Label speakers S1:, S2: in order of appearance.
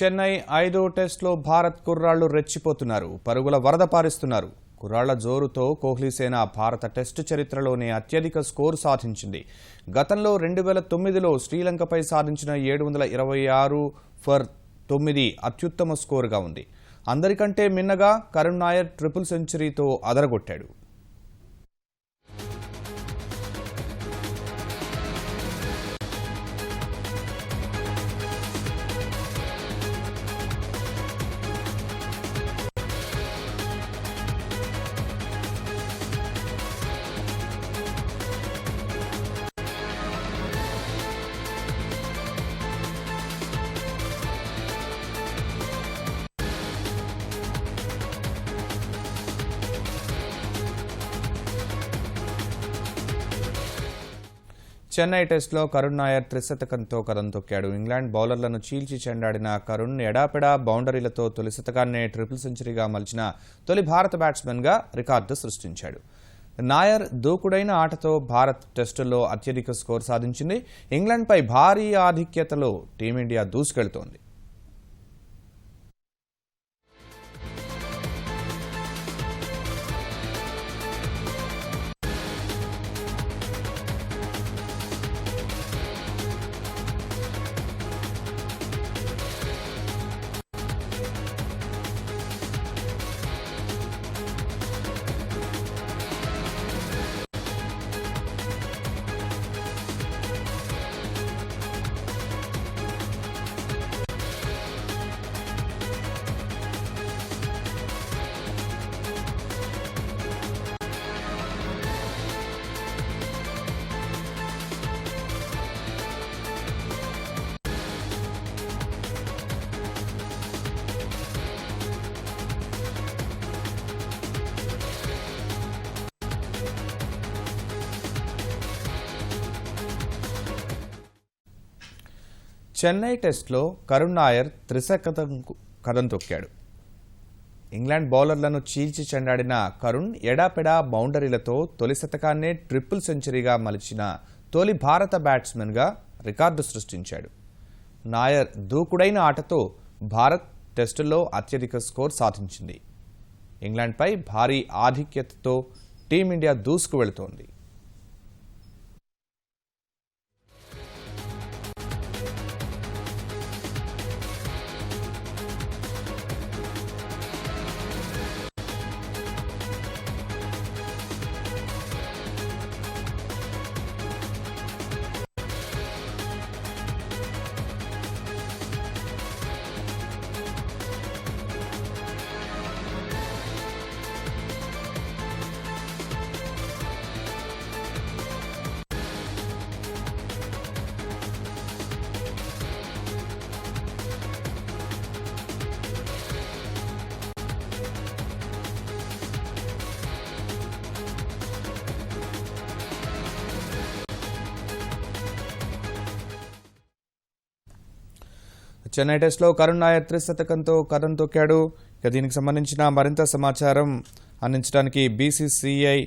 S1: చెన్నై 5వ టెస్టులో భారత్ కుర్రాళ్లు రెచ్చిపోతున్నారు. పరుగుల వరద పారిస్తున్నారు. కుర్రాళ్ల జోరుతో కోహ్లీసేన భారత టెస్టు చరిత్రలోనే అత్యధిక స్కోరు సాధించింది. గతంలో 2009లో శ్రీలంకపై సాధించిన 726 ఫర్ 9 అత్యుత్తమ స్కోరుగా ఉంది. అందరికంటే మిన్నగా కరుణ్ నాయర్ ట్రిపుల్ సెంచరీతో అదరగొట్టాడు. చెన్నై టెస్టులో కరుణ్ నాయర్ త్రిశతకంతో కదం తొక్కాడు. ఇంగ్లాండ్ బౌలర్లను చీల్చి చెండాడిన కరుణ్ ఎడాపెడా బౌండరీలతో తొలి శతకాన్నే ట్రిపుల్ సెంచరీగా మలిచిన తొలి భారత బ్యాట్స్మెన్గా రికార్డు సృష్టించాడు. నాయర్ దూకుడైన ఆటతో భారత్ టెస్టుల్లో అత్యధిక స్కోరు సాధించింది. ఇంగ్లాండ్పై భారీ ఆధిక్యతలో టీమిండియా దూసుకెళ్తోంది. చెన్నై టెస్టులో కరుణ్ నాయర్ త్రిశతకంకు కదం తొక్కాడు. ఇంగ్లాండ్ బౌలర్లను చీల్చి చెండాడిన కరుణ్ ఎడాపెడా బౌండరీలతో తొలి శతకాన్నే ట్రిపుల్ సెంచరీగా మలిచిన తొలి భారత బ్యాట్స్మెన్గా రికార్డు సృష్టించాడు. నాయర్ దూకుడైన ఆటతో భారత్ టెస్టుల్లో అత్యధిక స్కోర్ సాధించింది. ఇంగ్లాండ్పై భారీ ఆధిక్యతతో టీమిండియా దూసుకు వెళుతోంది. చెన్నై టెస్టులో కరుణ్ నాయర్ త్రిశతకంతో కదం తొక్కాడు. దీనికి సంబంధించిన మరింత సమాచారం అందించడానికి బీసీసీఐ